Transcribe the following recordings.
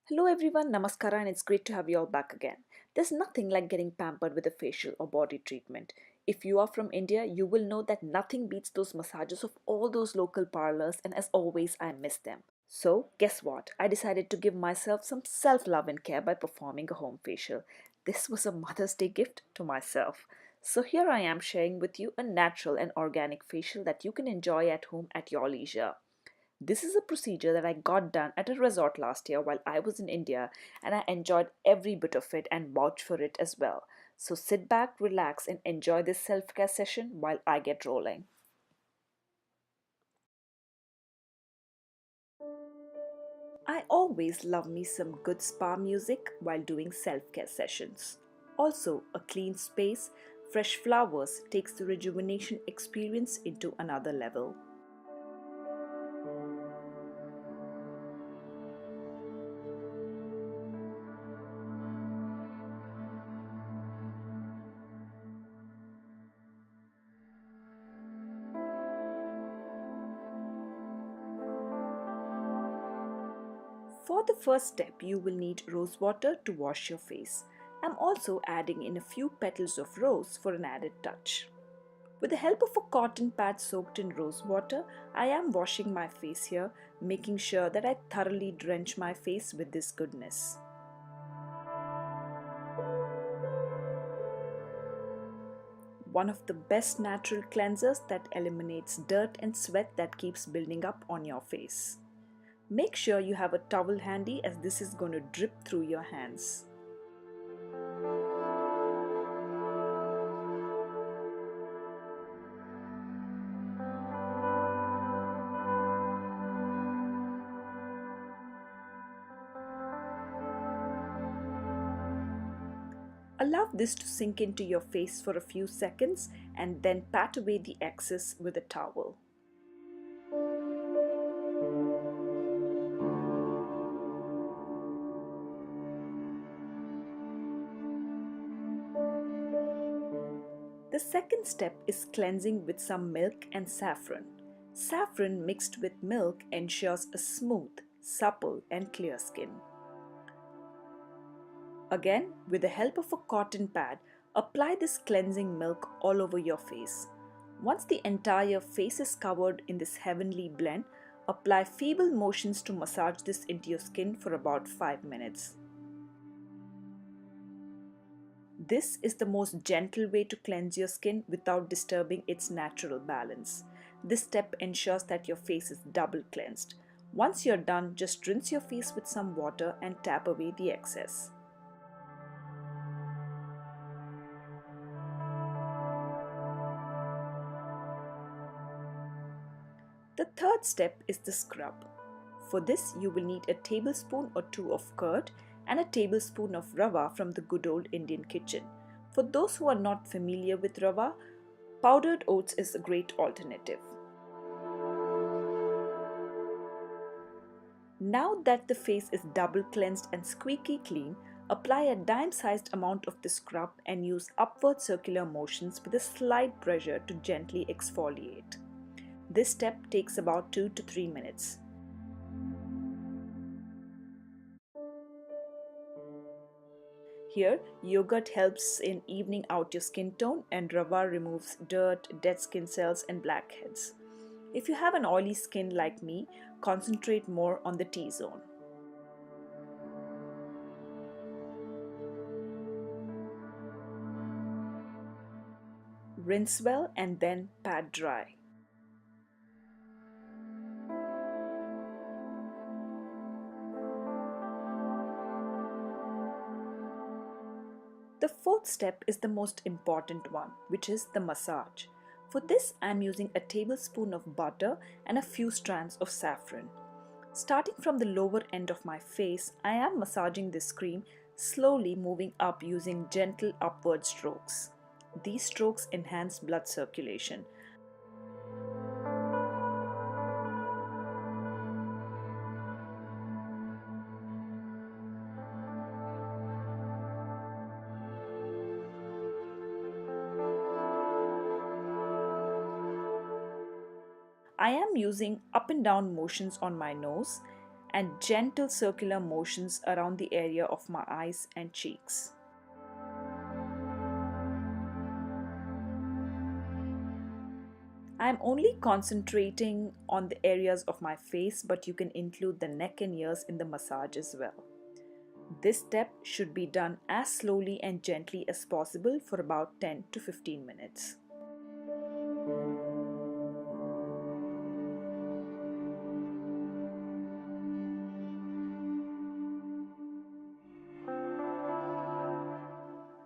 Hello everyone, Namaskara, and it's great to have you all back again. There's nothing like getting pampered with a facial or body treatment. If you are from India, you will know that nothing beats those massages of all those local parlors, and as always, I miss them. So, guess what? I decided to give myself some self love and care by performing a home facial. This was a Mother's Day gift to myself. So, here I am sharing with you a natural and organic facial that you can enjoy at home at your leisure. This is a procedure that I got done at a resort last year while I was in India, and I enjoyed every bit of it and vouch for it as well. So sit back, relax, and enjoy this self care session while I get rolling. I always love me some good spa music while doing self care sessions. Also, a clean space, fresh flowers takes the rejuvenation experience into another level. For the first step, you will need rose water to wash your face. I'm also adding in a few petals of rose for an added touch. With the help of a cotton pad soaked in rose water, I am washing my face here, making sure that I thoroughly drench my face with this goodness. One of the best natural cleansers that eliminates dirt and sweat that keeps building up on your face. Make sure you have a towel handy as this is going to drip through your hands. Allow this to sink into your face for a few seconds and then pat away the excess with a towel. The second step is cleansing with some milk and saffron. Saffron mixed with milk ensures a smooth, supple, and clear skin. Again, with the help of a cotton pad, apply this cleansing milk all over your face. Once the entire face is covered in this heavenly blend, apply feeble motions to massage this into your skin for about 5 minutes. This is the most gentle way to cleanse your skin without disturbing its natural balance. This step ensures that your face is double cleansed. Once you're done, just rinse your face with some water and tap away the excess. The third step is the scrub. For this, you will need a tablespoon or two of curd and a tablespoon of rava from the good old Indian kitchen. For those who are not familiar with rava, powdered oats is a great alternative. Now that the face is double cleansed and squeaky clean, apply a dime-sized amount of the scrub and use upward circular motions with a slight pressure to gently exfoliate. This step takes about 2 to 3 minutes. Here, yogurt helps in evening out your skin tone and rava removes dirt, dead skin cells and blackheads. If you have an oily skin like me, concentrate more on the T-zone. Rinse well and then pat dry. The fourth step is the most important one, which is the massage. For this, I am using a tablespoon of butter and a few strands of saffron. Starting from the lower end of my face, I am massaging this cream, slowly moving up using gentle upward strokes. These strokes enhance blood circulation. I am using up and down motions on my nose and gentle circular motions around the area of my eyes and cheeks. I am only concentrating on the areas of my face, but you can include the neck and ears in the massage as well. This step should be done as slowly and gently as possible for about 10 to 15 minutes.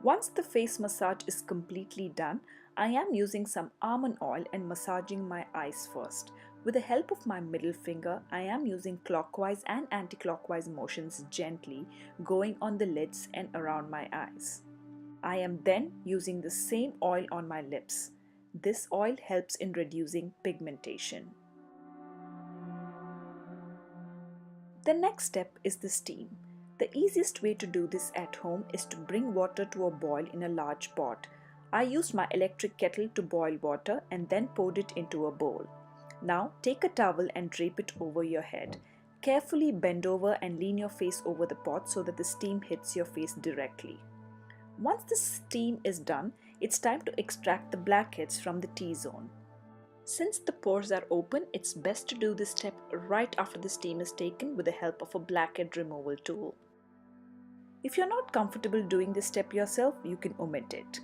Once the face massage is completely done, I am using some almond oil and massaging my eyes first. With the help of my middle finger, I am using clockwise and anti-clockwise motions gently, going on the lids and around my eyes. I am then using the same oil on my lips. This oil helps in reducing pigmentation. The next step is the steam. The easiest way to do this at home is to bring water to a boil in a large pot. I used my electric kettle to boil water and then poured it into a bowl. Now take a towel and drape it over your head. Carefully bend over and lean your face over the pot so that the steam hits your face directly. Once the steam is done, it's time to extract the blackheads from the T-zone. Since the pores are open, it's best to do this step right after the steam is taken with the help of a blackhead removal tool. If you're not comfortable doing this step yourself, you can omit it.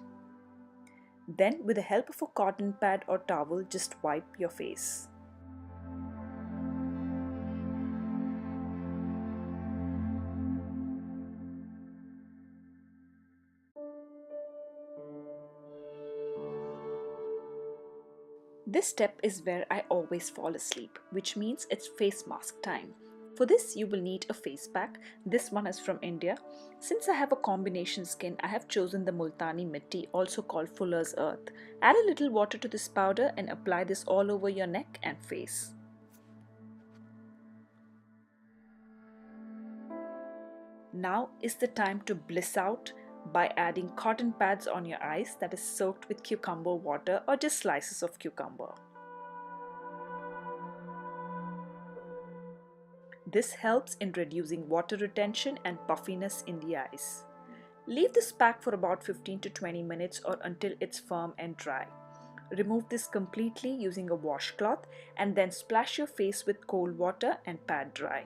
Then, with the help of a cotton pad or towel, just wipe your face. This step is where I always fall asleep, which means it's face mask time. For this, you will need a face pack. This one is from India. Since I have a combination skin, I have chosen the Multani Mitti, also called Fuller's Earth. Add a little water to this powder and apply this all over your neck and face. Now is the time to bliss out by adding cotton pads on your eyes that is soaked with cucumber water or just slices of cucumber. This helps in reducing water retention and puffiness in the eyes. Leave this pack for about 15 to 20 minutes or until it's firm and dry. Remove this completely using a washcloth and then splash your face with cold water and pat dry.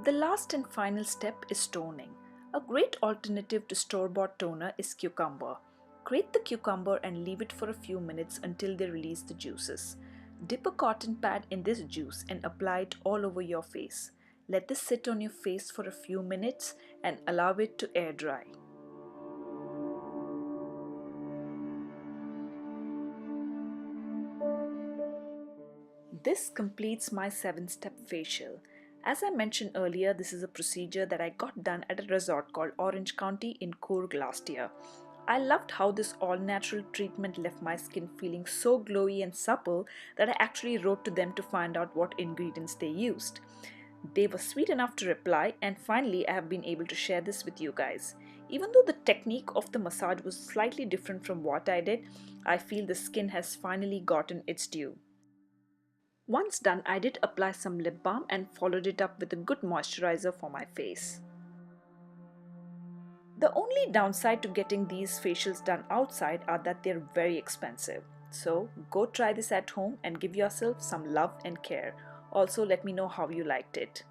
The last and final step is toning. A great alternative to store-bought toner is cucumber. Grate the cucumber and leave it for a few minutes until they release the juices. Dip a cotton pad in this juice and apply it all over your face. Let this sit on your face for a few minutes and allow it to air dry. This completes my 7-step facial. As I mentioned earlier, this is a procedure that I got done at a resort called Orange County in Coorg last year. I loved how this all-natural treatment left my skin feeling so glowy and supple that I actually wrote to them to find out what ingredients they used. They were sweet enough to reply, and finally I have been able to share this with you guys. Even though the technique of the massage was slightly different from what I did, I feel the skin has finally gotten its due. Once done, I did apply some lip balm and followed it up with a good moisturizer for my face. The only downside to getting these facials done outside are that they're very expensive. So go try this at home and give yourself some love and care. Also, let me know how you liked it.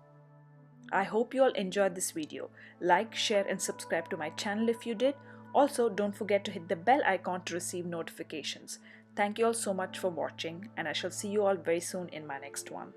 I hope you all enjoyed this video. Like, share and subscribe to my channel if you did. Also, don't forget to hit the bell icon to receive notifications. Thank you all so much for watching, and I shall see you all very soon in my next one.